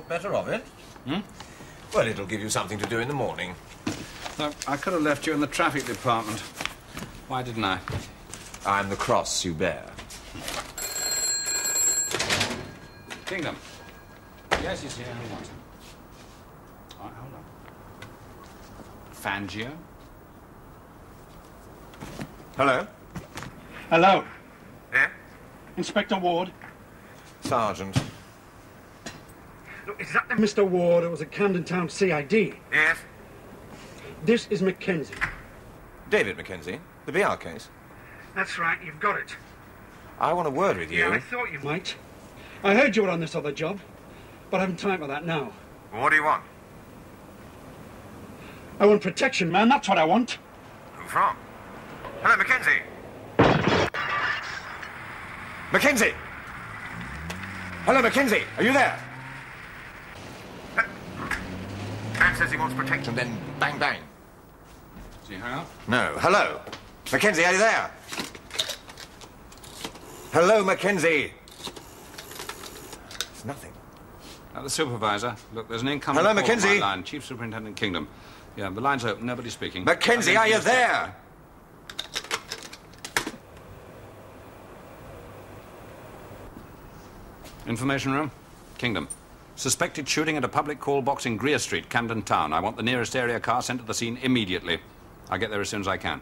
thought better of it. Hmm? Well, it'll give you something to do in the morning. Look, I could have left you in the traffic department. Why didn't I? I'm the cross you bear. Kingdom. Yes, he's here. Who wants him? All right, hold on. Fangio? Hello? Hello. Yeah? Inspector Ward. Sergeant. Look, is that Mr. Ward? It was a Camden Town CID. Yes? This is Mackenzie. David Mackenzie, the BR case. That's right, you've got it. I want a word with you. Yeah, I thought you might. I heard you were on this other job, but I haven't time for that now. What do you want? I want protection, man, that's what I want. Who from? Hello, Mackenzie. Mackenzie! Hello, Mackenzie, are you there? Man says he wants protection, then bang, bang. Is he hung up? No. Hello. Mackenzie, are you there? Hello, Mackenzie. It's nothing. The supervisor. Look, there's an incoming Hello, call on Mackenzie. my line. Chief Superintendent Kingdom. Yeah, the line's open. Nobody's speaking. Mackenzie, are you there? Information room. Kingdom. Suspected shooting at a public call box in Greer Street, Camden Town. I want the nearest area car sent to the scene immediately. I'll get there as soon as I can.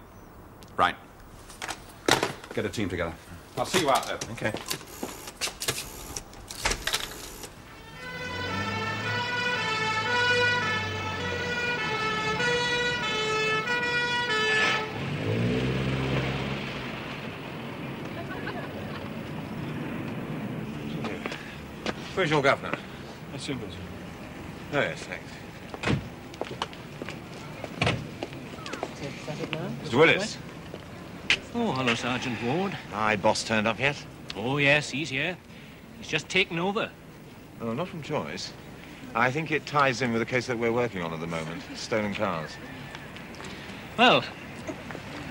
Right. Get a team together. I'll see you out there. Okay. Where's your governor? That's simple. Oh, yes, thanks. Mr. Willis. Oh, hello, Sergeant Ward. Aye, boss turned up yet? Oh, yes, he's here. He's just taken over. Oh, not from choice. I think it ties in with the case that we're working on at the moment. Stolen cars. Well,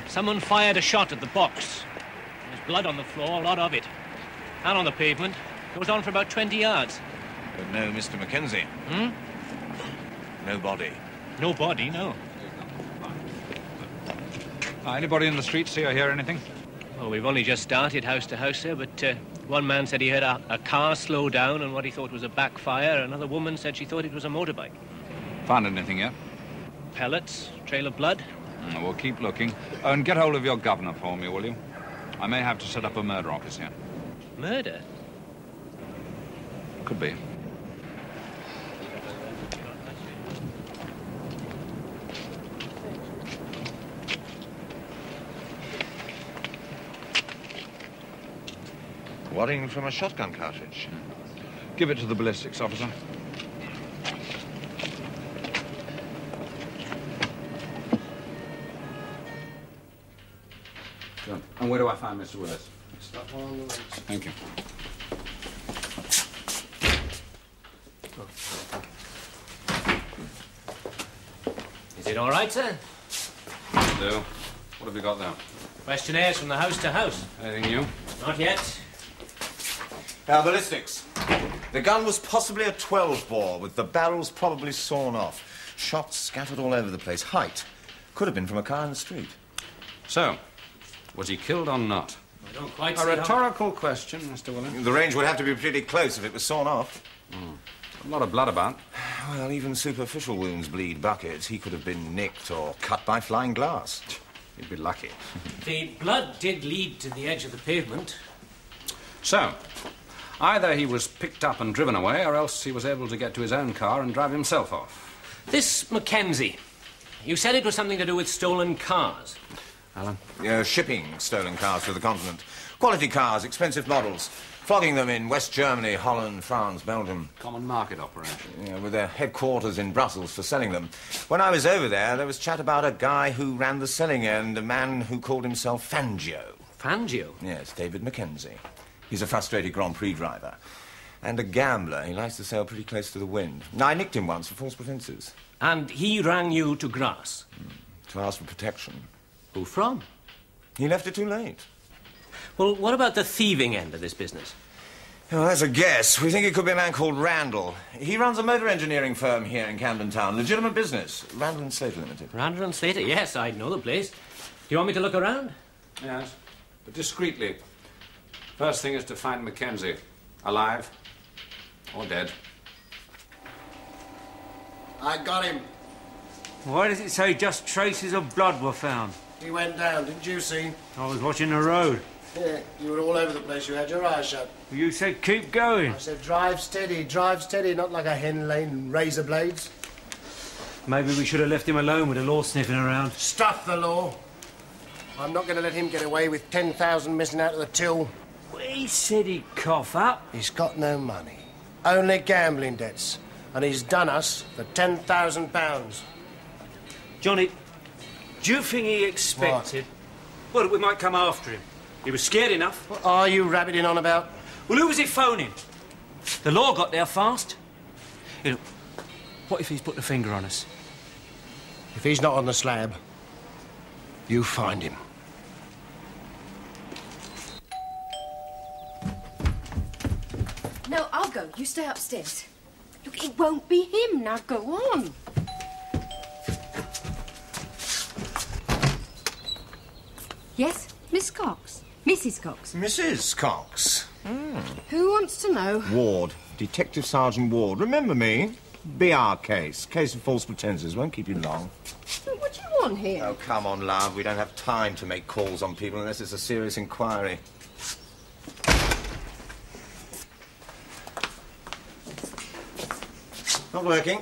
someone fired a shot at the box. There's blood on the floor, a lot of it. And on the pavement. Goes on for about 20 yards. But no Mr. Mackenzie. Hmm? No body. No body, no. Anybody in the street see or hear anything? Oh, we've only just started house to house, sir, but one man said he heard a car slow down and what he thought was a backfire. Another woman said she thought it was a motorbike. Found anything yet? Pellets, trail of blood. We'll keep looking. Oh, and get hold of your governor for me, will you? I may have to set up a murder office here. Murder? Could be. Wadding from a shotgun cartridge. Give it to the ballistics officer. Good. And where do I find Mr. Willis? Thank you. Is it all right, sir? Do. What have you got there? Questionnaires from the house to house. Anything new? Not yet. Now, ballistics. The gun was possibly a 12-bore, with the barrels probably sawn off. Shots scattered all over the place. Height. Could have been from a car in the street. So, was he killed or not? I don't quite A see how... rhetorical question, Mr. Willis. The range would have to be pretty close if it was sawn off. A lot of blood about. Well, even superficial wounds bleed buckets. He could have been nicked or cut by flying glass. He'd be lucky. The blood did lead to the edge of the pavement. So, either he was picked up and driven away, or else he was able to get to his own car and drive himself off. This Mackenzie, you said it was something to do with stolen cars. Alan? Shipping stolen cars to the continent. Quality cars, expensive models. Flogging them in West Germany, Holland, France, Belgium. Common market operation. With their headquarters in Brussels for selling them. When I was over there was chat about a guy who ran the selling end, a man who called himself Fangio. Fangio? Yes, David Mackenzie. He's a frustrated Grand Prix driver. And a gambler. He likes to sail pretty close to the wind. I nicked him once for false pretenses. And he rang you to Grasse? To ask for protection. Who from? He left it too late. Well, what about the thieving end of this business? Well, that's a guess. We think it could be a man called Randall. He runs a motor engineering firm here in Camden Town. Legitimate business. Randall and Slater Limited. Randall and Slater? Yes, I know the place. Do you want me to look around? Yes, but discreetly. First thing is to find Mackenzie. Alive or dead. I got him. Why does it say just traces of blood were found? He went down, didn't you see? I was watching the road. Yeah, you were all over the place. You had your eyes shut. You said keep going. I said drive steady, not like a hen lane and razor blades. Maybe we should have left him alone with the law sniffing around. Stuff the law. I'm not going to let him get away with 10,000 missing out of the till. He said he'd cough up. He's got no money. Only gambling debts. And he's done us for £10,000. Johnny, do you think he expected... Well, that we might come after him? He was scared enough. What are you rabbiting on about? Well, who was he phoning? The law got there fast. You know, what if he's put the finger on us? If he's not on the slab, you find him. No, I'll go. You stay upstairs. Look, it won't be him. Now go on. Yes, Miss Cox. Mrs. Cox. Mrs. Cox. Who wants to know? Ward. Detective Sergeant Ward. Remember me? BR case. Case of false pretenses. Won't keep you long. What do you want here? Oh, come on, love. We don't have time to make calls on people unless it's a serious inquiry. Not working.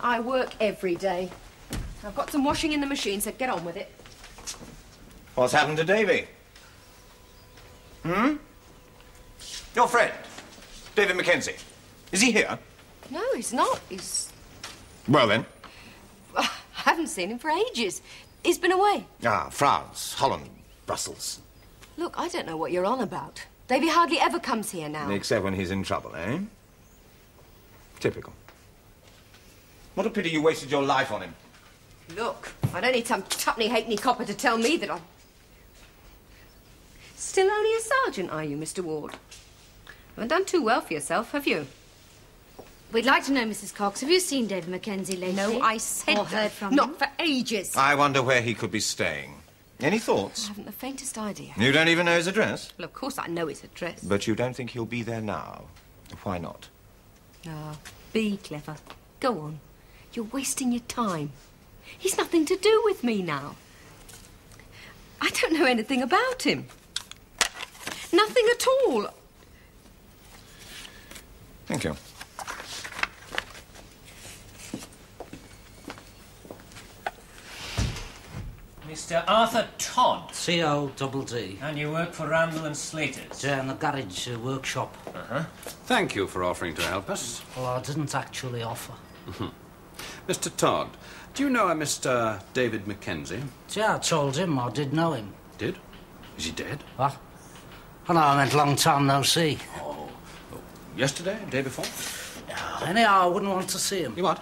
I work every day. I've got some washing in the machine, so get on with it. What's happened to Davy? Your friend, David Mackenzie. Is he here? No, he's not. He's... Well, then. I haven't seen him for ages. He's been away. Ah, France, Holland, Brussels. Look, I don't know what you're on about. Davy hardly ever comes here now. Except when he's in trouble, eh? Typical. What a pity you wasted your life on him. Look, I don't need some tuppenny-halfpenny copper to tell me that I'm... Still only a sergeant, are you, Mr. Ward? Haven't done too well for yourself, have you? We'd like to know, Mrs. Cox, have you seen David Mackenzie lately? No, I said or heard from not him? for ages. I wonder where he could be staying. Any thoughts? I haven't the faintest idea. You don't even know his address? Well, of course I know his address. But you don't think he'll be there now? Why not? No, be clever. Go on. You're wasting your time. He's nothing to do with me now. I don't know anything about him. Nothing at all. Thank you. Mr. Arthur Todd. C-O-double-D. And you work for Randall and Slater's? Yeah, in the garage workshop. Thank you for offering to help us. Well, I didn't actually offer. Mr. Todd, do you know a Mr. David Mackenzie? Yeah, I told him I did know him. Did? Is he dead? What? Oh, no, I meant long time no see. Yesterday? Day before? Anyhow, I wouldn't want to see him. You what?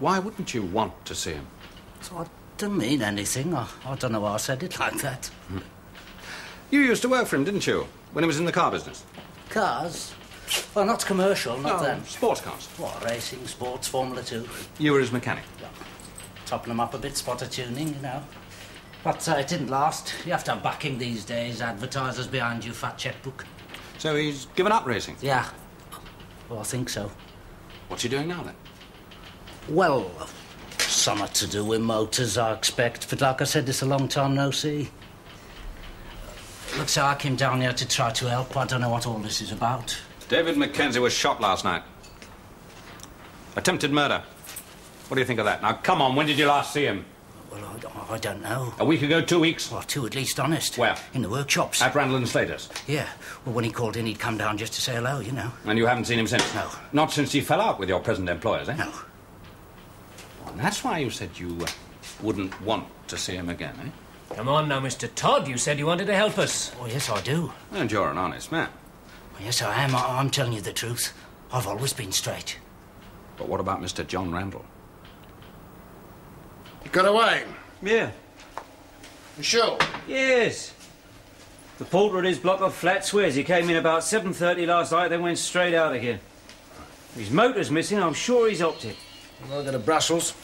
Why wouldn't you want to see him? So I didn't mean anything. I don't know why I said it like that. You used to work for him, didn't you? When he was in the car business? Cars? Well, not commercial, not then. Sports cars. What, racing, sports, Formula 2? You were his mechanic? Yeah. Topping them up a bit, spotter tuning, you know. But it didn't last. You have to have backing these days, advertisers behind you, fat checkbook. So he's given up racing? Yeah. Well, I think so. What's he doing now, then? Well, something to do with motors, I expect. But like I said, it's a long time no see. Looks like I came down here to try to help. I don't know what all this is about. David Mackenzie was shot last night. Attempted murder. What do you think of that? Now, come on, when did you last see him? Well, I don't know. A week ago, 2 weeks? Well, 2 at least, honest. Where? In the workshops. At Randall and Slater's? Yeah. Well, when he called in, he'd come down just to say hello, you know. And you haven't seen him since? No. Not since he fell out with your present employers, eh? No. And that's why you said you wouldn't want to see him again, eh? Come on now, Mr. Todd. You said you wanted to help us. Oh, yes, I do. And you're an honest man. Well, yes, I am. I'm telling you the truth. I've always been straight. But what about Mr. John Randall? You got away? Yeah. You sure? Yes. The porter at his block of flats swears he came in about 7:30 last night, then went straight out again. His motor's missing, I'm sure he's hopped it. I'll go to Brussels.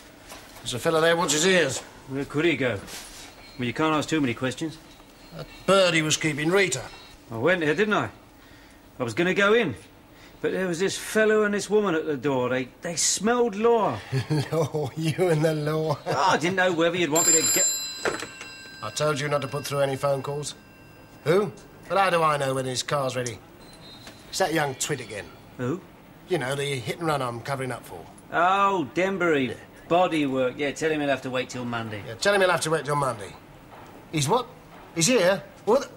There's a fellow there wants his ears. Where could he go? Well, you can't ask too many questions. That bird he was keeping, Rita. I went there, didn't I? I was going to go in. But there was this fellow and this woman at the door. They smelled law. Law, you and the law. Oh, I didn't know whether you'd want me to get... I told you not to put through any phone calls. Who? But how do I know when his car's ready? It's that young twit again. Who? You know, the hit and run I'm covering up for. Oh, Denbury. Yeah. Body work. Yeah, tell him he'll have to wait till Monday. Yeah, tell him he'll have to wait till Monday. He's what? He's here? What?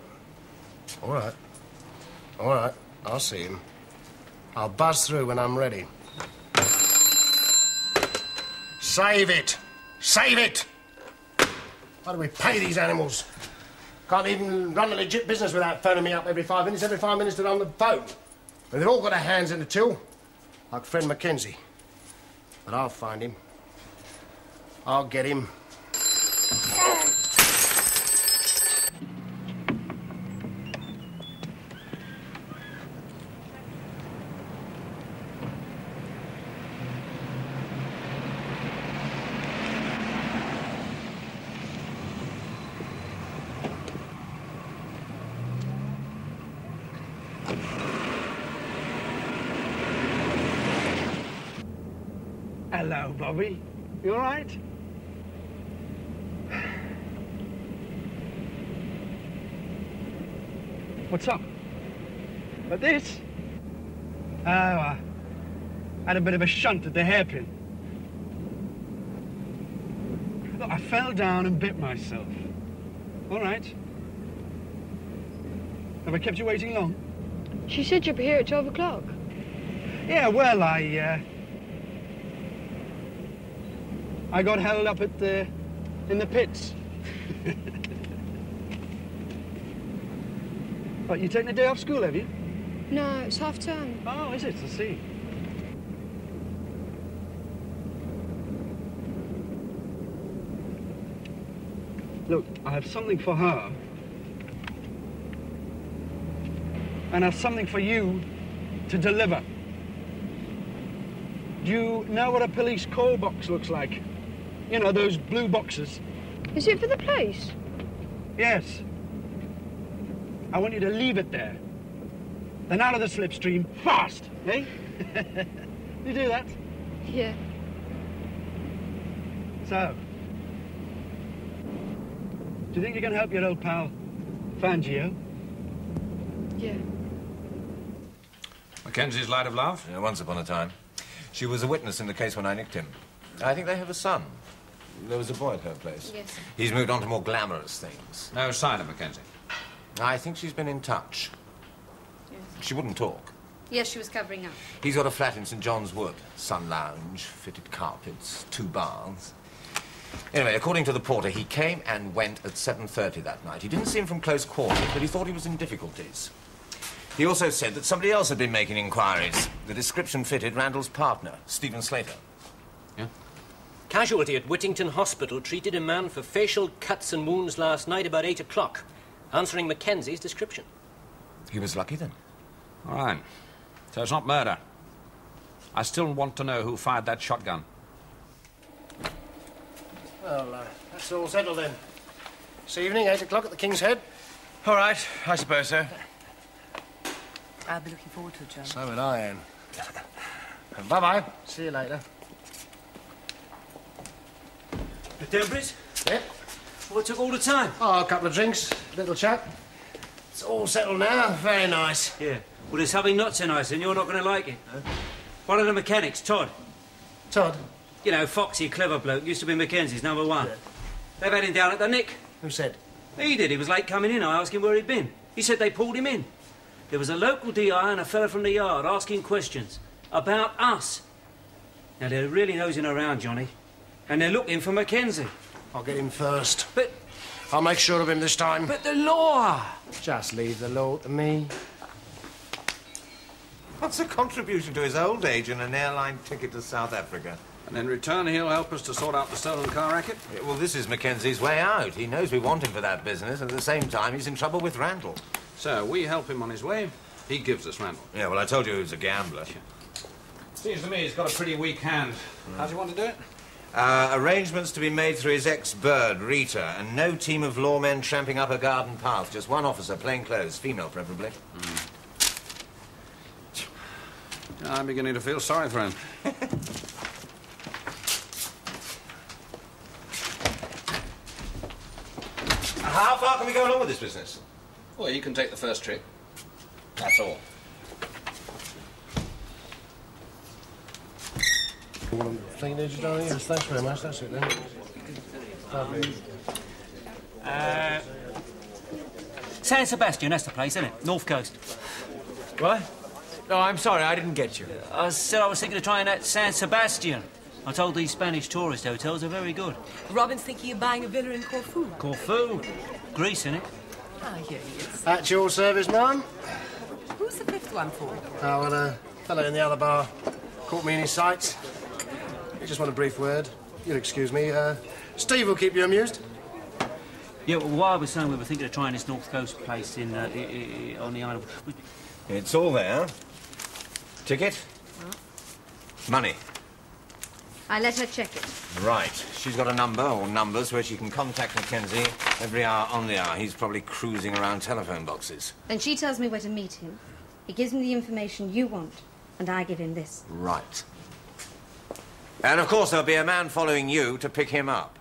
All right. All right. I'll see him. I'll buzz through when I'm ready. Save it! Save it! Why do we pay these animals? Can't even run a legit business without phoning me up every 5 minutes. Every 5 minutes they're on the phone. And they've all got their hands in the till, like friend Mackenzie. But I'll find him. I'll get him. Hello, Bobby. You all right? What's up? But this? Oh, I had a bit of a shunt at the hairpin. Look, I fell down and bit myself. All right. Have I kept you waiting long? She said you'd be here at 12 o'clock. Yeah, well, I got held up at in the pits. What, you taking a day off school, have you? No, it's half term. Oh, is it? I see. Look, I have something for her. And I have something for you to deliver. Do you know what a police call box looks like? You know, those blue boxes. Is it for the police? Yes. I want you to leave it there. Then out of the slipstream, fast, eh? You do that? Yeah. So, do you think you can help your old pal, Fangio? Yeah. Mackenzie's light of love? Yeah, once upon a time. She was a witness in the case when I nicked him. I think they have a son. There was a boy at her place. Yes. He's moved on to more glamorous things. No sign of Mackenzie. I think she's been in touch. Yes. She wouldn't talk. Yes, she was covering up. He's got a flat in St. John's Wood. Sun lounge, fitted carpets, 2 baths. Anyway, according to the porter, he came and went at 7:30 that night. He didn't see him from close quarters, but he thought he was in difficulties. He also said that somebody else had been making inquiries. The description fitted Randall's partner, Stephen Slater. Yeah? Casualty at Whittington Hospital treated a man for facial cuts and wounds last night about 8 o'clock, answering Mackenzie's description. He was lucky then. All right. So it's not murder. I still want to know who fired that shotgun. Well, that's all settled then. This evening, 8 o'clock at the King's Head. All right, I suppose so. I'll be looking forward to it, John. So would I, Anne. Bye-bye. See you later. The Denburys? Yep. What took all the time? Oh, a couple of drinks, little chap. It's all settled now. Very nice. Yeah. Well, there's something not so nice, and you're not going to like it. Huh? One of the mechanics, Todd. Todd? You know, foxy, clever bloke, used to be Mackenzie's #1. Yeah. They've had him down at the Nick. Who said? He did. He was late coming in. I asked him where he'd been. He said they pulled him in. There was a local DI and a fella from the yard asking questions about us. Now, they're really nosing around, Johnny. And they're looking for Mackenzie. I'll get him first. But... I'll make sure of him this time. But the law! Just leave the law to me. What's a contribution to his old age and an airline ticket to South Africa? And in return, he'll help us to sort out the stolen car racket? Yeah, well, this is Mackenzie's way out. He knows we want him for that business, and at the same time, he's in trouble with Randall. So, we help him on his way. He gives us Randall. Yeah, well, I told you he was a gambler. Seems to me he's got a pretty weak hand. How do you want to do it? Arrangements to be made through his ex-bird, Rita, and no team of lawmen tramping up a garden path. Just one officer, plain clothes, female preferably. I'm beginning to feel sorry for him. How far can we go along with this business? Well, you can take the first trick. That's all. Yes, thanks very much. That's it then. Lovely. San Sebastian, that's the place, isn't it? North Coast. What? No, I'm sorry, I didn't get you. I said I was thinking of trying that San Sebastian. I told these Spanish tourist hotels are very good. Robin's thinking of buying a villa in Corfu. Corfu? Greece, innit? Ah, here he is. At your service, ma'am. Who's the fifth one for? Oh, well, a fellow in the other bar caught me in his sights. You just want a brief word. You'll excuse me. Steve will keep you amused. Yeah, well, why I was saying we were thinking of trying this North Coast place in on the island. It's all there. Ticket? Money. I let her check it. Right. She's got a number or numbers where she can contact Mackenzie every hour on the hour. He's probably cruising around telephone boxes. Then she tells me where to meet him. He gives me the information you want, and I give him this. Right. And, of course, there'll be a man following you to pick him up.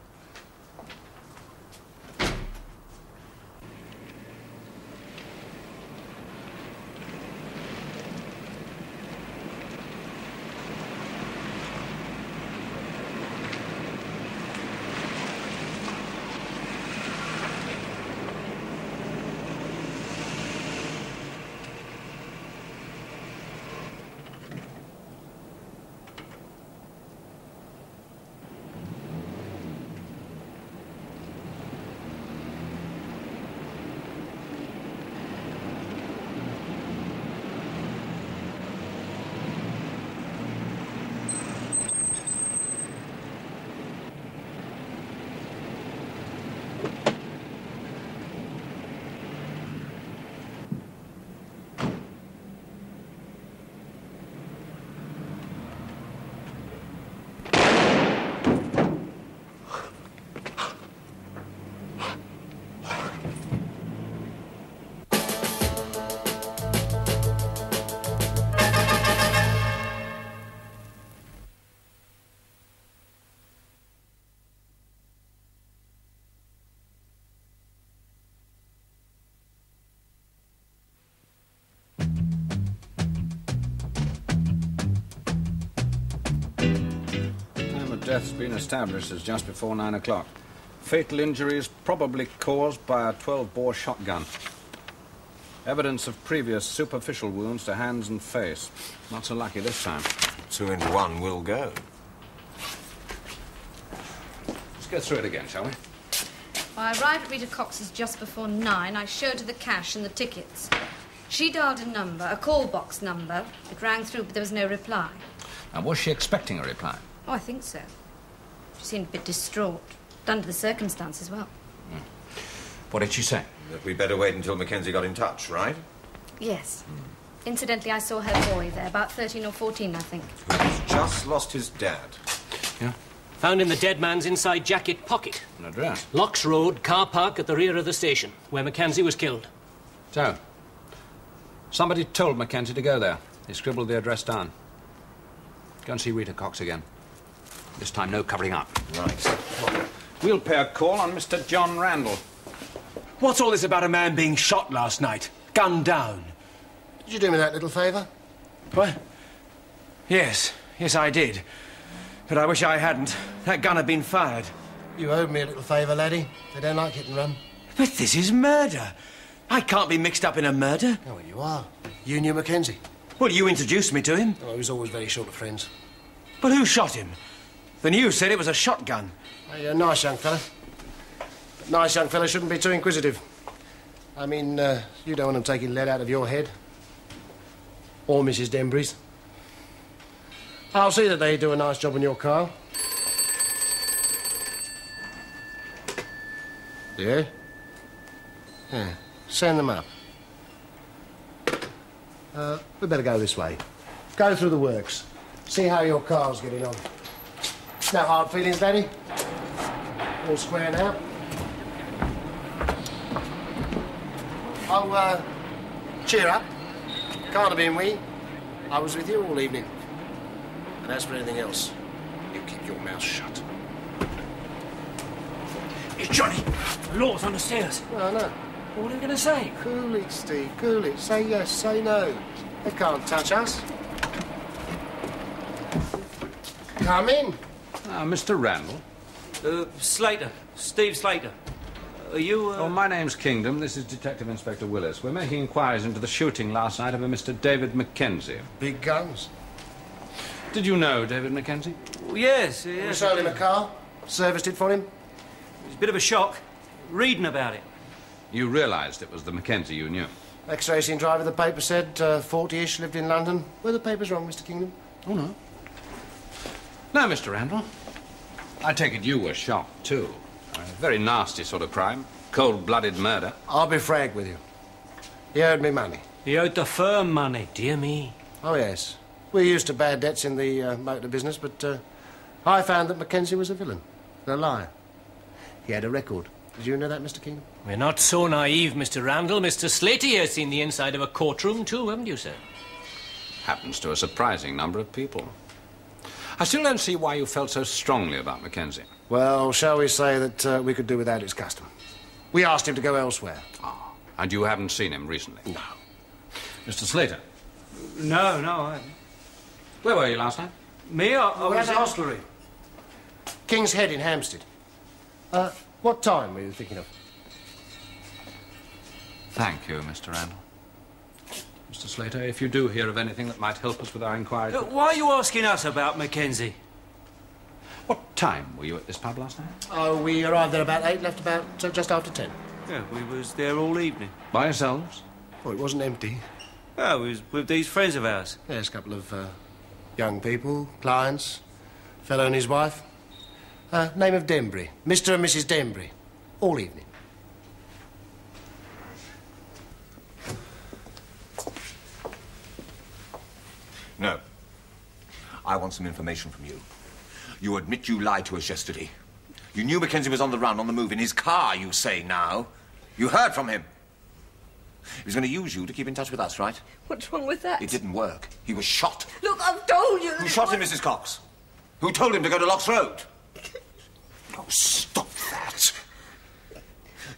Death's been established as just before 9 o'clock. Fatal injuries probably caused by a 12-bore shotgun. Evidence of previous superficial wounds to hands and face. Not so lucky this time. 2 into 1 will go. Let's go through it again, shall we? I arrived at Rita Cox's just before 9. I showed her the cash and the tickets. She dialed a number, a call box number. It rang through, but there was no reply. And was she expecting a reply? Oh, I think so. She seemed a bit distraught. Under the circumstances, well. What did she say? That we better wait until Mackenzie got in touch, right? Yes. Incidentally, I saw her boy there, about 13 or 14, I think. Who's just lost his dad. Yeah? Found in the dead man's inside jacket pocket. An address? Locks Road, car park at the rear of the station, where Mackenzie was killed. So, somebody told Mackenzie to go there. He scribbled the address down. Go and see Rita Cox again. This time, no covering up. Right. We'll pay a call on Mr. John Randall. What's all this about a man being shot last night? Gunned down? Did you do me that little favour? What? Yes, I did. But I wish I hadn't. That gun had been fired. You owed me a little favour, laddie. They don't like hit and run. But this is murder. I can't be mixed up in a murder. Oh, well, you are. You knew Mackenzie. Well, you introduced me to him. Oh, he was always very short of friends. But who shot him? The news said it was a shotgun. A nice young fella. Nice young fella shouldn't be too inquisitive. I mean, you don't want him taking lead out of your head. Or Mrs. Denbury's. I'll see that they do a nice job on your car. Yeah? Yeah. Send them up. We better go this way. Go through the works. See how your car's getting on. No hard feelings, Daddy? All square now? Oh, cheer up. Can't have been we. I was with you all evening. And as for anything else, you keep your mouth shut. It's Johnny. The law's on the stairs. No, no. What are you going to say? Cool it, Steve, cool it. Say yes, say no. They can't touch us. Come in. Mr. Randall. Slater. Steve Slater. Are you, Oh, my name's Kingdom. This is Detective Inspector Willis. We're making inquiries into the shooting last night of a Mr. David Mackenzie. Big guns. Did you know David Mackenzie? Yes, We yes. sold him a car, serviced it for him. It was a bit of a shock, reading about it. You realised it was the Mackenzie you knew? Ex-racing driver, the paper said, 40-ish, lived in London. Were the papers wrong, Mr. Kingdom? Oh, no. Now, Mr. Randall, I take it you were shocked, too. A very nasty sort of crime. Cold-blooded murder. I'll be frank with you. He owed me money. He owed the firm money, dear me. Oh, yes. We're used to bad debts in the motor business, but I found that Mackenzie was a villain, a liar. He had a record. Did you know that, Mr. King? We're not so naive, Mr. Randall. Mr. Slater has seen the inside of a courtroom, too, haven't you, sir? Happens to a surprising number of people. I still don't see why you felt so strongly about Mackenzie. Well, shall we say that we could do without his custom. We asked him to go elsewhere. Ah, and you haven't seen him recently? No. Mr. Slater? No, I haven't. Where were you last night? Me? I We're was at in... the hostelry. King's Head in Hampstead. What time were you thinking of? Thank you, Mr. Randall. Mr. Slater, if you do hear of anything that might help us with our inquiry... Why are you asking us about Mackenzie? What time were you at this pub last night? Oh, we arrived there about 8, left about just after 10. Yeah, we was there all evening. By yourselves? Oh, it wasn't empty. Oh, we was with these friends of ours. There's a couple of young people, clients, fellow and his wife. Name of Denbury. Mr. and Mrs. Denbury. All evening. No. I want some information from you. You admit you lied to us yesterday. You knew Mackenzie was on the run, on the move, in his car, you say now. You heard from him. He was going to use you to keep in touch with us, right? What's wrong with that? It didn't work. He was shot. Look, I've told you. Who shot him, Mrs. Cox? Who told him to go to Locks Road? Oh, stop that.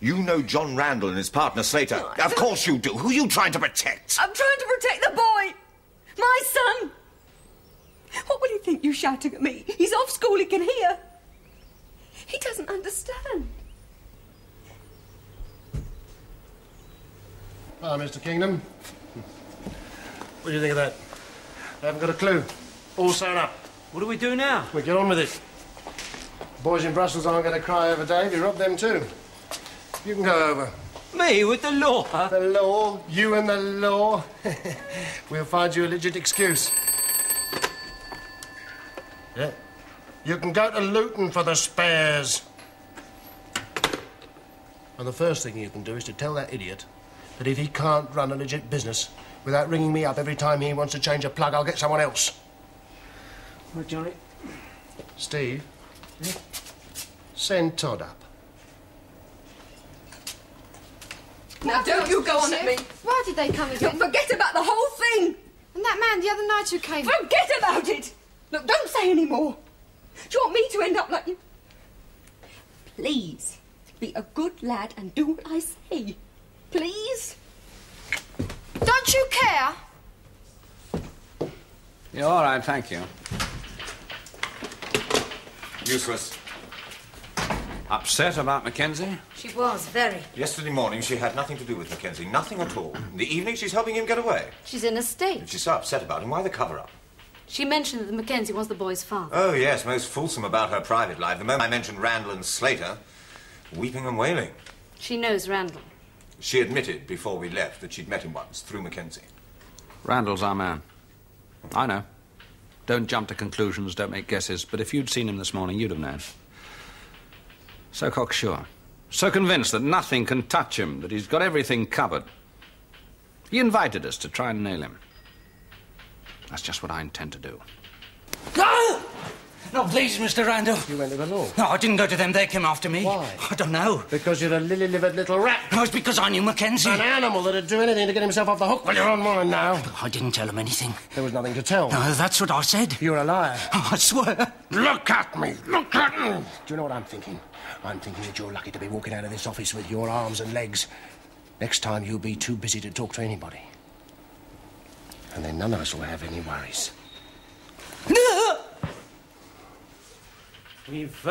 You know John Randall and his partner, Slater. No, of course you do. Who are you trying to protect? I'm trying to protect the boy. My son. What will he think you shouting at me? He's off school, he can hear. He doesn't understand. Hello, Mr. Kingdom. What do you think of that? I haven't got a clue. All sewn up. What do we do now? We get on with it. The boys in Brussels aren't going to cry over Dave. You robbed them too. You can go over. Me with the law? The law? You and the law? We'll find you a legit excuse. Yeah. You can go to Luton for the spares. And the first thing you can do is to tell that idiot that if he can't run a legit business without ringing me up every time he wants to change a plug, I'll get someone else. Right, Johnny. Steve, send Todd up. Now, don't you go on at me. Why did they come again? Look, forget about the whole thing. And that man the other night who came... Forget about it. Look, don't say any more. Do you want me to end up like you? Please, be a good lad and do what I say. Please? Don't you care? Yeah, all right, thank you. Useless. Upset about Mackenzie? She was, very. Yesterday morning, she had nothing to do with Mackenzie. Nothing at all. In the evening, she's helping him get away. She's in a state. If she's so upset about him, why the cover-up? She mentioned that Mackenzie was the boy's father. Oh, yes, most fulsome about her private life. The moment I mentioned Randall and Slater, weeping and wailing. She knows Randall. She admitted before we left that she'd met him once, through Mackenzie. Randall's our man. I know. Don't jump to conclusions, don't make guesses. But if you'd seen him this morning, you'd have known. So cocksure. So convinced that nothing can touch him, that he's got everything covered. He invited us to try and nail him. That's just what I intend to do. No! No, please, Mr. Randall. You went to the law? No, I didn't go to them. They came after me. Why? I don't know. Because you're a lily-livered little rat. No, it's because I knew Mackenzie. An animal that'd do anything to get himself off the hook. Well, you're on mine now. I didn't tell him anything. There was nothing to tell. No, that's what I said. You're a liar. Oh, I swear. Look at me! Look at me! Do you know what I'm thinking? I'm thinking that you're lucky to be walking out of this office with your arms and legs. Next time, you'll be too busy to talk to anybody. And then none of us will have any worries. We've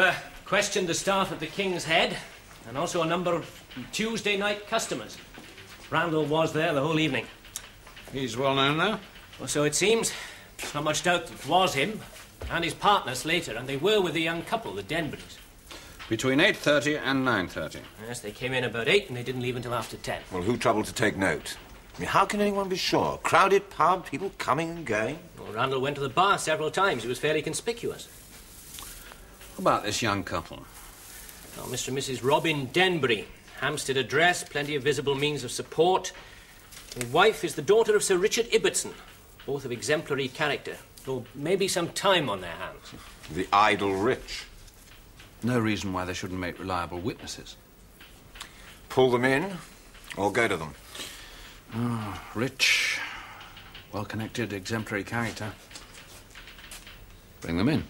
questioned the staff at the King's Head and also a number of Tuesday night customers. Randall was there the whole evening. He's well known now? Well, so it seems. There's not much doubt that it was him and his partner Slater, and they were with the young couple, the Denburys. Between 8:30 and 9:30. Yes, they came in about 8 and they didn't leave until after 10. Well, who troubled to take note? I mean, how can anyone be sure? Crowded pub, people coming and going. Well, Randall went to the bar several times. He was fairly conspicuous. What about this young couple? Well, Mr. and Mrs. Robin Denbury. Hampstead address, plenty of visible means of support. The wife is the daughter of Sir Richard Ibbotson, both of exemplary character, though maybe some time on their hands. The idle rich. No reason why they shouldn't make reliable witnesses. Pull them in, or go to them. Oh, rich, well-connected, exemplary character. Bring them in.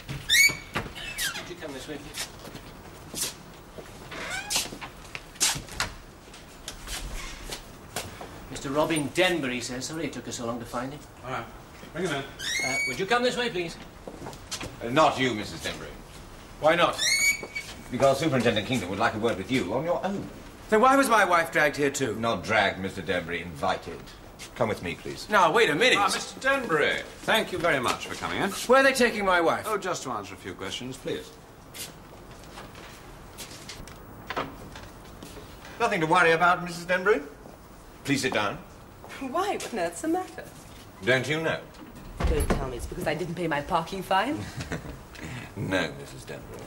Would you come this way, please? Mr. Robin Denbury says, sorry it took us so long to find him. All right, bring him in. Would you come this way, please? Not you, Mrs. Denbury. Why not? Because Superintendent Kingdom would like a word with you on your own. Then why was my wife dragged here too? Not dragged, Mr. Denbury, invited. Come with me, please. Now, wait a minute. Mr. Denbury, thank you very much for coming in. Where are they taking my wife? Oh, just to answer a few questions, please. Nothing to worry about, Mrs. Denbury. Please sit down. Why? What on earth's the matter? Don't you know? Don't tell me it's because I didn't pay my parking fine. No, Mrs. Denbury.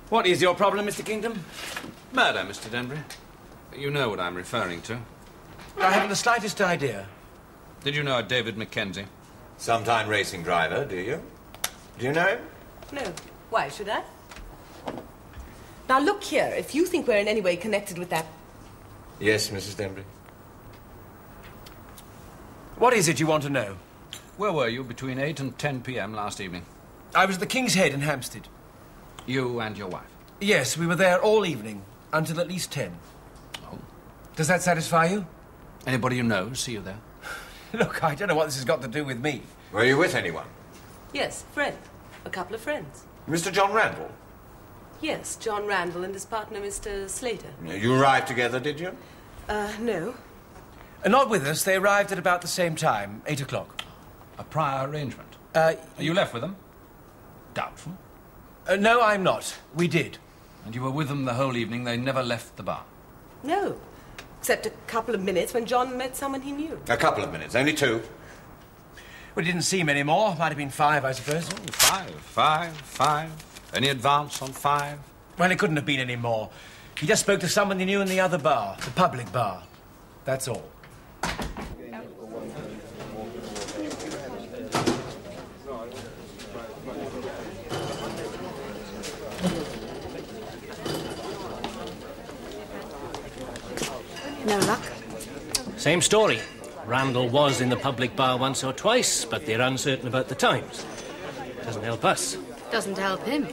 What is your problem, Mr. Kingdom? Murder, Mr. Denbury. You know what I'm referring to. I haven't the slightest idea. Did you know a David Mackenzie? Sometime racing driver, do you? Do you know him? No. Why should I? Now look here, if you think we're in any way connected with that... Yes, Mrs. Denbury. What is it you want to know? Where were you between 8 and 10 p.m. last evening? I was at the King's Head in Hampstead. You and your wife? Yes, we were there all evening, until at least 10. Oh. Does that satisfy you? Anybody you know see you there? Look, I don't know what this has got to do with me. Were you with anyone? Yes, friend. A couple of friends. Mr. John Randall? Yes, John Randall and his partner, Mr. Slater. You arrived together, did you? No. Not with us. They arrived at about the same time, 8 o'clock. A prior arrangement? You left with them? Doubtful. No, I'm not. We did. And you were with them the whole evening? They never left the bar? No. Except a couple of minutes when John met someone he knew. A couple of minutes, only 2. We didn't see him anymore. Might have been 5, I suppose. Oh, 5. Any advance on 5? Well, it couldn't have been any more. He just spoke to someone he knew in the other bar, the public bar. That's all. No luck? Same story. Randall was in the public bar once or twice, but they're uncertain about the times. Doesn't help us. Doesn't help him.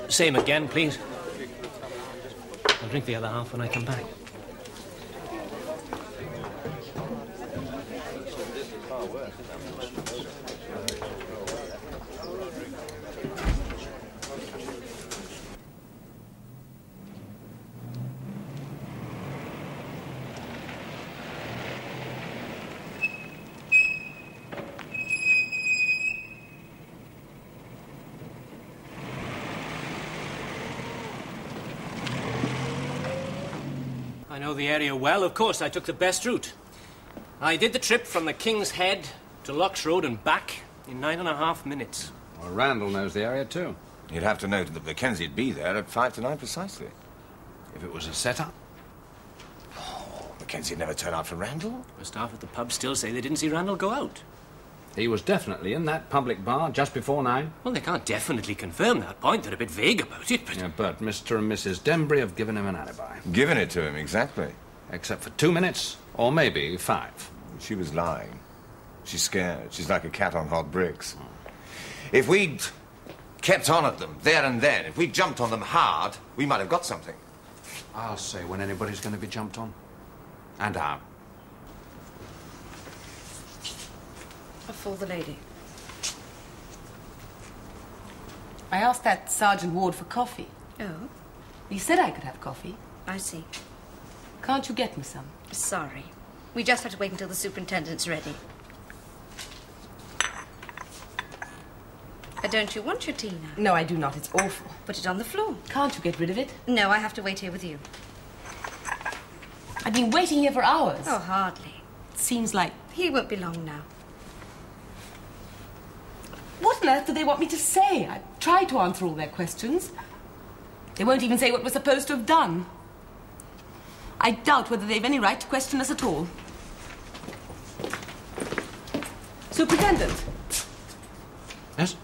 Same again, please. I'll drink the other half when I come back. I know the area well. Of course, I took the best route. I did the trip from the King's Head to Locks Road and back in 9.5 minutes. Well, Randall knows the area too. You'd have to note that Mackenzie'd be there at 5 to 9 precisely. If it was a setup? Oh, Mackenzie'd never turn out for Randall. The staff at the pub still say they didn't see Randall go out. He was definitely in that public bar just before 9. Well, they can't definitely confirm that point. They're a bit vague about it, but... Yeah, but Mr. and Mrs. Denbury have given him an alibi. Given it to him, exactly. Except for 2 minutes, or maybe 5. She was lying. She's scared. She's like a cat on hot bricks. If we'd kept on at them there and then, if we'd jumped on them hard, we might have got something. I'll say when anybody's going to be jumped on. And how. For the lady. I asked that Sergeant Ward for coffee. Oh? He said I could have coffee. I see. Can't you get me some? Sorry. We just have to wait until the superintendent's ready. Don't you want your tea now? No, I do not. It's awful. Put it on the floor. Can't you get rid of it? No, I have to wait here with you. I've been waiting here for hours. Oh, hardly. It seems like... He won't be long now. What on earth do they want me to say? I've tried to answer all their questions. They won't even say what we're supposed to have done. I doubt whether they've any right to question us at all. Superintendent. Yes?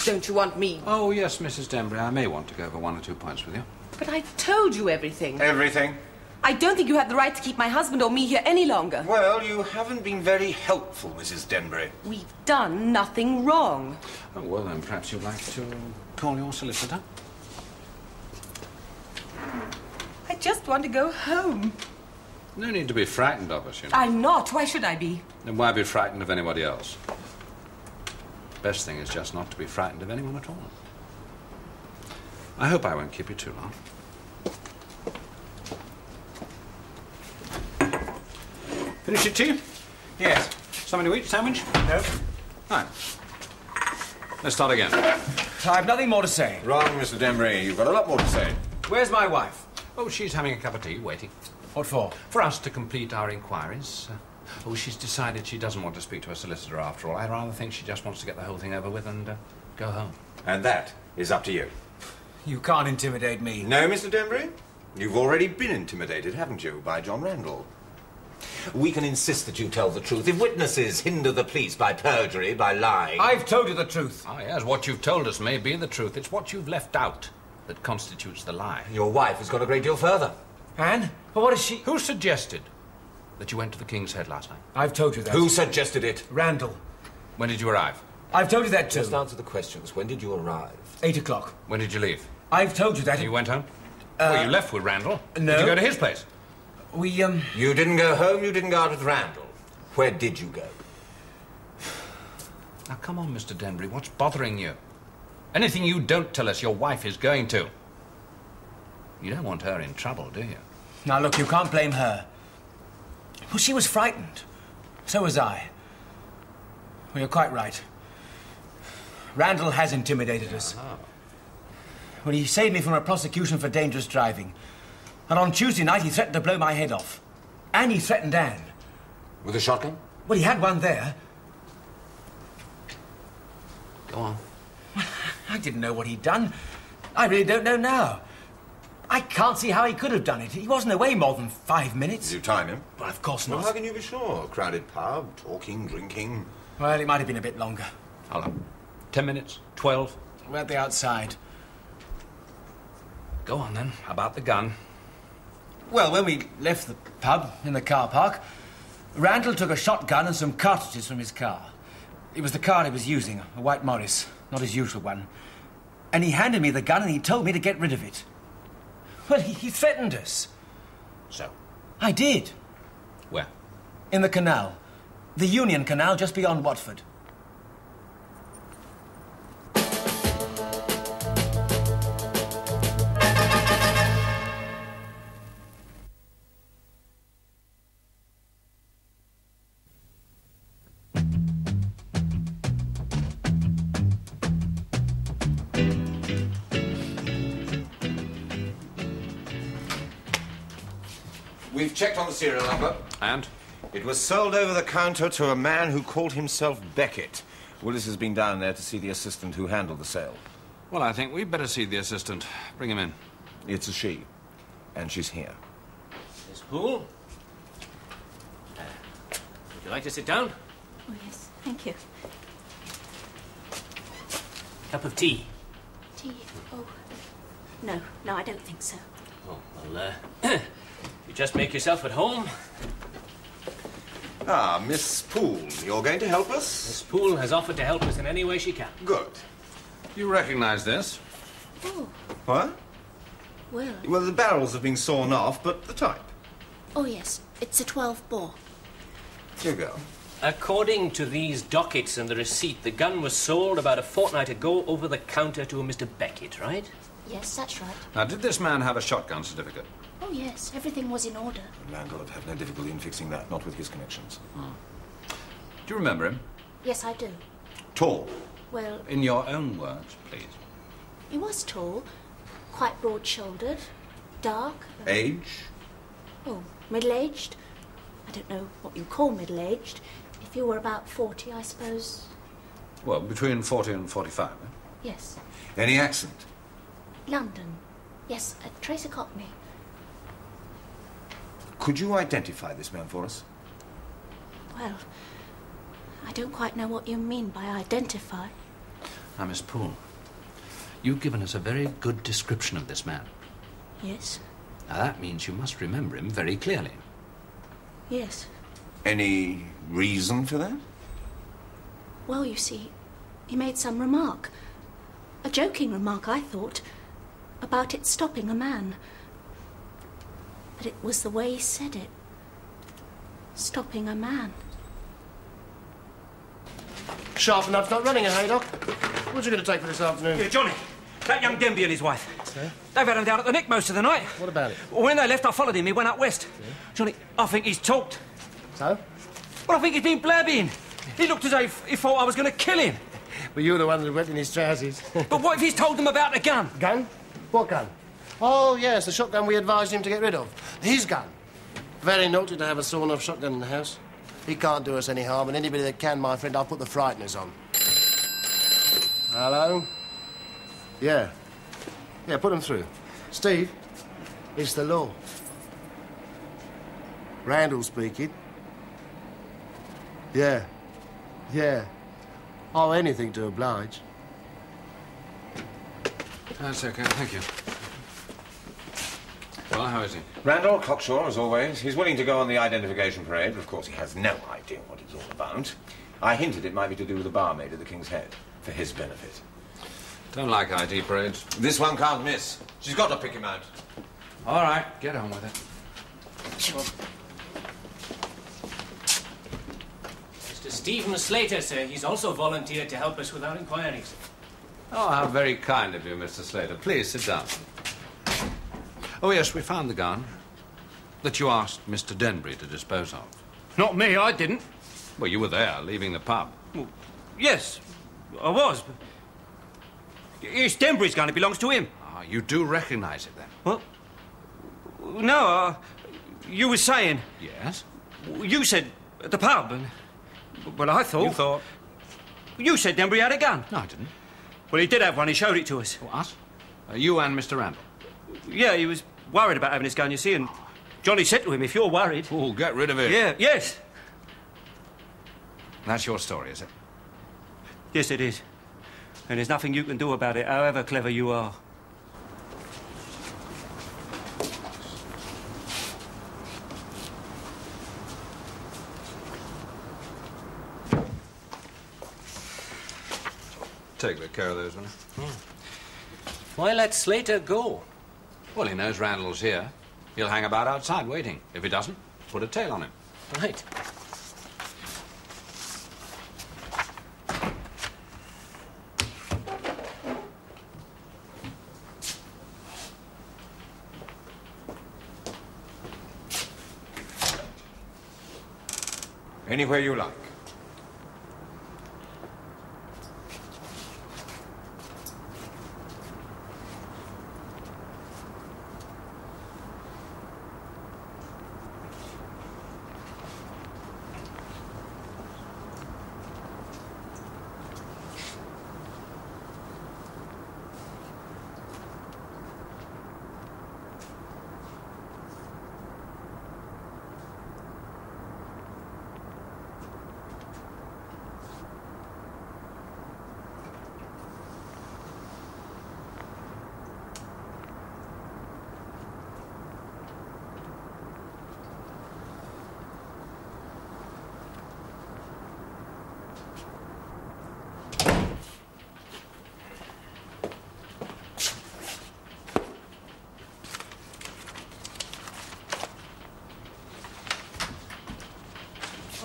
Don't you want me? Oh, yes, Mrs. Denbury. I may want to go over 1 or 2 points with you. But I told you everything. Everything? I don't think you have the right to keep my husband or me here any longer. Well, you haven't been very helpful, Mrs. Denbury. We've done nothing wrong. Oh, well, then perhaps you'd like to call your solicitor? I just want to go home. No need to be frightened of us, you know. I'm not. Why should I be? Then why be frightened of anybody else? Best thing is just not to be frightened of anyone at all. I hope I won't keep you too long. Finish your tea? Yes. Something to eat? Sandwich? No. Right. Let's start again. I've nothing more to say. Wrong, Mr. Denbury. You've got a lot more to say. Where's my wife? Oh, she's having a cup of tea, waiting. What for? For us to complete our inquiries. Oh, she's decided she doesn't want to speak to a solicitor after all. I rather think she just wants to get the whole thing over with and go home. And that is up to you. You can't intimidate me. No, Mr. Denbury. You've already been intimidated, haven't you, by John Randall? We can insist that you tell the truth. If witnesses hinder the police by perjury, by lying... I've told you the truth. Oh, yes, what you've told us may be the truth. It's what you've left out that constitutes the lie. Your wife has gone a great deal further. Anne? But what is she... Who suggested that you went to the King's Head last night? I've told you that. Who suggested it? Randall. When did you arrive? I've told you that too. Just answer the questions. When did you arrive? 8 o'clock. When did you leave? I've told you that. And you went home? Well, you left with Randall. No. Did you go to his place? We, You didn't go home, you didn't go out with Randall. Where did you go? Now, come on, Mr. Denbury. What's bothering you? Anything you don't tell us, your wife is going to. You don't want her in trouble, do you? Now, look, you can't blame her. Well, she was frightened. So was I. Well, you're quite right. Randall has intimidated us. Well, he saved me from a prosecution for dangerous driving. And on Tuesday night, he threatened to blow my head off. And he threatened Anne. With a shotgun? Well, he had one there. Go on. I didn't know what he'd done. I really don't know now. I can't see how he could have done it. He wasn't away more than 5 minutes. Did you time him? Well, of course not. Well, how can you be sure? Crowded pub, talking, drinking. Well, it might have been a bit longer. How long? 10 minutes? 12? We're at the outside. Go on, then. About the gun. Well, when we left the pub in the car park, Randall took a shotgun and some cartridges from his car. It was the car he was using, a white Morris, not his usual one. And he handed me the gun and he told me to get rid of it. Well, he threatened us. So? I did. Where? In the canal. The Union Canal just beyond Watford. We've checked on the serial number. And? It was sold over the counter to a man who called himself Beckett. Willis has been down there to see the assistant who handled the sale. Well, I think we'd better see the assistant. Bring him in. It's a she, and she's here. Miss Poole? Would you like to sit down? Oh, yes. Thank you. Cup of tea? Tea? Oh, no. No, I don't think so. Oh, well, you just make yourself at home. Ah, Miss Poole, you're going to help us? Miss Poole has offered to help us in any way she can. Good. You recognize this? Oh, What? well. Well, the barrels have been sawn off, but the type. Oh, yes. It's a 12 bore. Here you go. According to these dockets and the receipt, the gun was sold about a fortnight ago over the counter to a Mr. Beckett, right? Yes, that's right. Now, did this man have a shotgun certificate? Oh, yes. Everything was in order. Randall would have no difficulty in fixing that, not with his connections. Do you remember him? Yes, I do. Tall. Well, In your own words, please. he was tall, quite broad-shouldered, dark. Age? Oh, middle-aged. I don't know what you call middle-aged. If you were about 40, I suppose. Well, between 40 and 45, eh? Yes. Any accent? London. Yes, a trace of Cockney. Could you identify this man for us? Well, I don't quite know what you mean by identify. Now, Miss Poole, you've given us a very good description of this man. Yes. Now, that means you must remember him very clearly. Yes. Any reason for that? Well, you see, he made some remark. A joking remark, I thought, about it stopping a man. But it was the way he said it. Stopping a man. Sharp enough's not running it, hey, Doc? What you going to take for this afternoon? Yeah, Johnny, that young Denby and his wife. Sir? They've had him down at the Nick most of the night. What about it? When they left, I followed him. He went up west. Yeah. Johnny, I think he's talked. So? Well, I think he's been blabbing. He looked as though he thought I was going to kill him. Well, you were the one who went in his trousers. But what if he's told them about the gun? Gun? What gun? Oh, yes, the shotgun we advised him to get rid of. His gun. Very naughty to have a sawn-off shotgun in the house. He can't do us any harm, and anybody that can, my friend, I'll put the frighteners on. Hello? Yeah. Yeah, put him through. Steve, it's the law. Randall speaking. Yeah. Yeah. Oh, anything to oblige. That's okay, thank you. Well, how is he? Randall, cocksure, as always. He's willing to go on the identification parade, but of course he has no idea what it's all about. I hinted it might be to do with the barmaid at the King's Head, for his benefit. Don't like ID parades. This one can't miss. She's got to pick him out. All right, get on with it. Sure. Mr. Stephen Slater, sir. He's also volunteered to help us with our inquiries. Oh, how very kind of you, Mr. Slater. Please, sit down. Oh, yes, we found the gun that you asked Mr. Denbury to dispose of. Not me, I didn't. Well, you were there, leaving the pub. Well, yes, I was. But it's Denbury's gun. It belongs to him. Ah, you do recognize it, then? Well, no, you were saying... Yes? You said at the pub, and... Well, I thought... You thought? You said Denbury had a gun. No, I didn't. Well, he did have one. He showed it to us. Oh, us? You and Mr. Randall? Yeah, he was worried about having his gun, you see, and Johnny said to him, if you're worried... Oh, get rid of it. Yeah, yes. That's your story, is it? Yes, it is. And there's nothing you can do about it, however clever you are. Take good care of those, will you? Yeah. Why let Slater go? Well, he knows Randall's here. He'll hang about outside waiting. If he doesn't, put a tail on him. Right. Anywhere you like.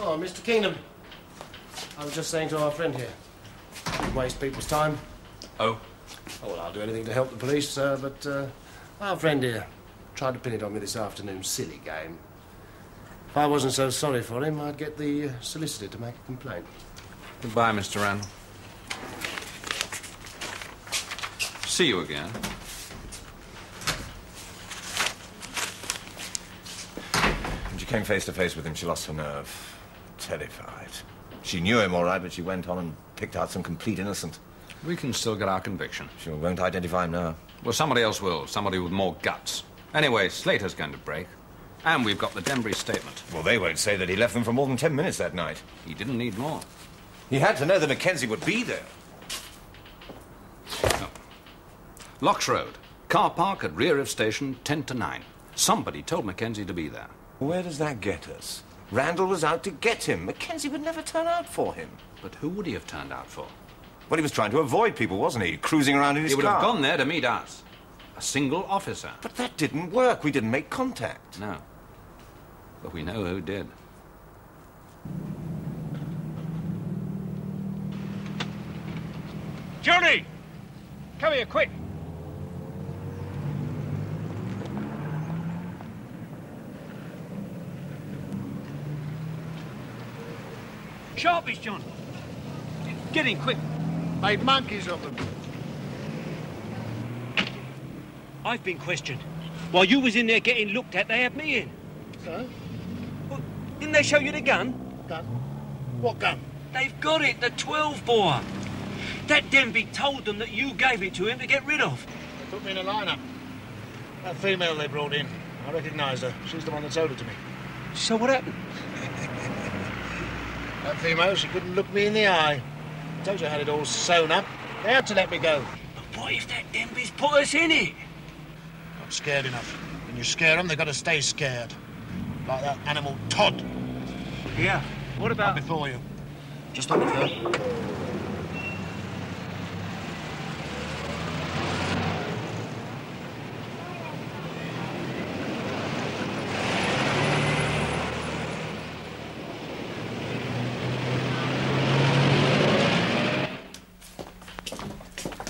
Oh, Mr. Kingdom. I was just saying to our friend here. Don't waste people's time. Oh? Oh, well, I'll do anything to help the police, sir, but our friend here tried to pin it on me this afternoon. Silly game. If I wasn't so sorry for him, I'd get the solicitor to make a complaint. Goodbye, Mr. Randall. See you again. When she came face to face with him, she lost her nerve. Terrified. She knew him all right, but she went on and picked out some complete innocent. We can still get our conviction. She won't identify him now. Well, somebody else will. Somebody with more guts. Anyway, Slater's going to break. And we've got the Denbury statement. Well, they won't say that he left them for more than 10 minutes that night. He didn't need more. He had to know that Mackenzie would be there. No. Locks Road. Car park at rear of station, 10 to 9. Somebody told Mackenzie to be there. Where does that get us? Randall was out to get him. Mackenzie would never turn out for him. But who would he have turned out for? Well, he was trying to avoid people, wasn't he? Cruising around in his car. He would have gone there to meet us. A single officer. But that didn't work. We didn't make contact. No. But we know who did. Johnny! Come here, quick! Sharpish, John. Get in, quick. Made monkeys of them. I've been questioned. While you was in there getting looked at, they had me in. So? Well, didn't they show you the gun? Gun? What gun? They've got it, the 12-bore. That Denby told them that you gave it to him to get rid of. They put me in a lineup. That female they brought in. I recognise her. She's the one that told it to me. So what happened? That female, she couldn't look me in the eye. I told you I had it all sewn up. They had to let me go. But what if that Denby's put us in it? I'm scared enough. When you scare them, they've got to stay scared. Like that animal Todd. Yeah. What about... Not before you. Just on the curb.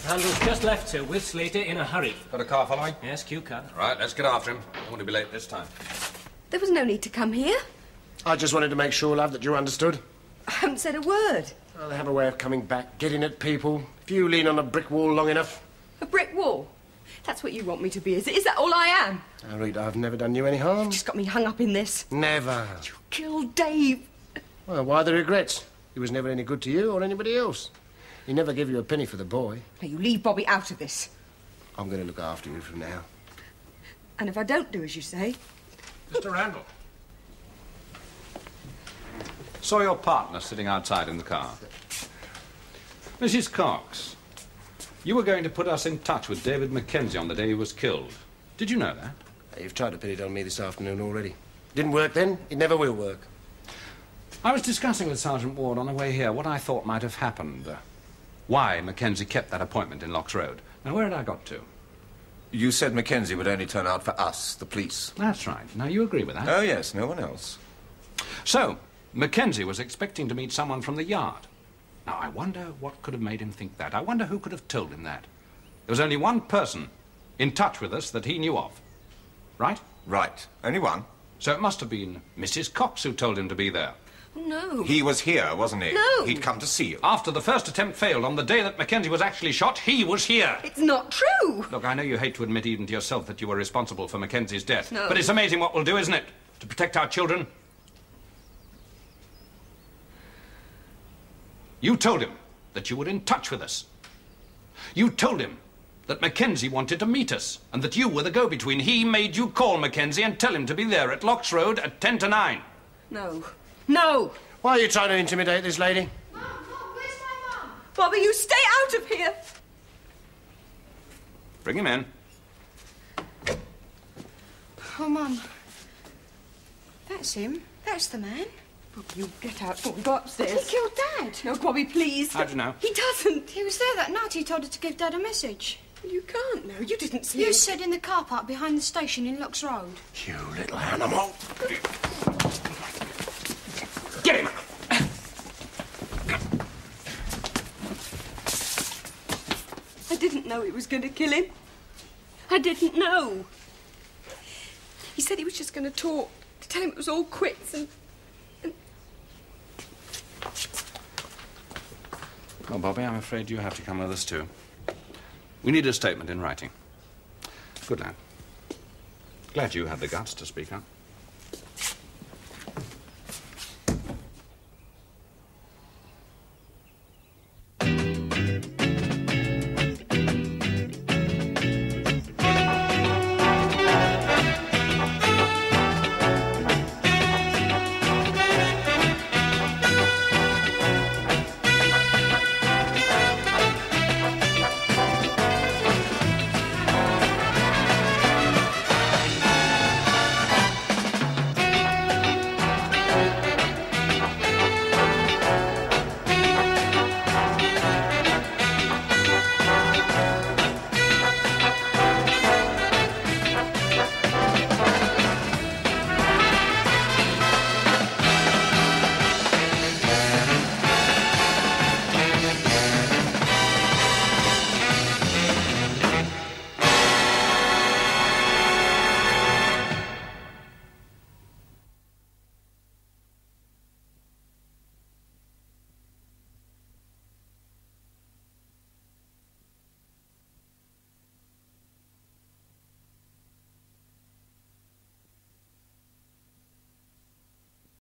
Randall's just left, sir, with Slater in a hurry. Got a car following? Yes, Q car. Right, let's get after him. Don't want to be late this time. There was no need to come here. I just wanted to make sure, love, that you understood. I haven't said a word. Well, they have a way of coming back, getting at people. If you lean on a brick wall long enough. A brick wall? That's what you want me to be, is it? Is that all I am? Now, Rita, I've never done you any harm. You've just got me hung up in this. Never. You killed Dave. Well, why the regrets? He was never any good to you or anybody else. He never gave you a penny for the boy. Now, you leave Bobby out of this. I'm going to look after you from now. And if I don't do as you say... Mr. Randall. Saw your partner sitting outside in the car. Mrs. Cox, you were going to put us in touch with David Mackenzie on the day he was killed. Did you know that? You've tried to pin it on me this afternoon already. Didn't work then, it never will work. I was discussing with Sergeant Ward on the way here what I thought might have happened. Why Mackenzie kept that appointment in Locks Road. Now, where had I got to? You said Mackenzie would only turn out for us, the police. That's right. Now, you agree with that? Oh, yes, no one else. So, Mackenzie was expecting to meet someone from the yard. Now, I wonder what could have made him think that. I wonder who could have told him that. There was only one person in touch with us that he knew of. Right? Right. Only one. So it must have been Mrs. Cox who told him to be there. No. He was here, wasn't he? No. He'd come to see you. After the first attempt failed, on the day that Mackenzie was actually shot, he was here. It's not true. Look, I know you hate to admit even to yourself that you were responsible for Mackenzie's death. No. But it's amazing what we'll do, isn't it? To protect our children. You told him that you were in touch with us. You told him that Mackenzie wanted to meet us and that you were the go-between. He made you call Mackenzie and tell him to be there at Locks Road at 10 to 9. No. No. Why are you trying to intimidate this lady? Mum, where's my mum? Bobby, you stay out of here. Bring him in. Oh, Mum. That's him. That's the man. Bobby, you get out. Bobby, go upstairs. He killed Dad. No, Bobby, please. How'd you know? He doesn't. He was there that night. He told her to give Dad a message. You can't know. You didn't see You it. said in the car park behind the station in Locks Road. You little animal. Get him! know he was going to kill him. I didn't know. He said he was just going to talk, to tell him it was all quits and... Well, Bobby, I'm afraid you have to come with us too. We need a statement in writing. Good lad. Glad you had the guts to speak up.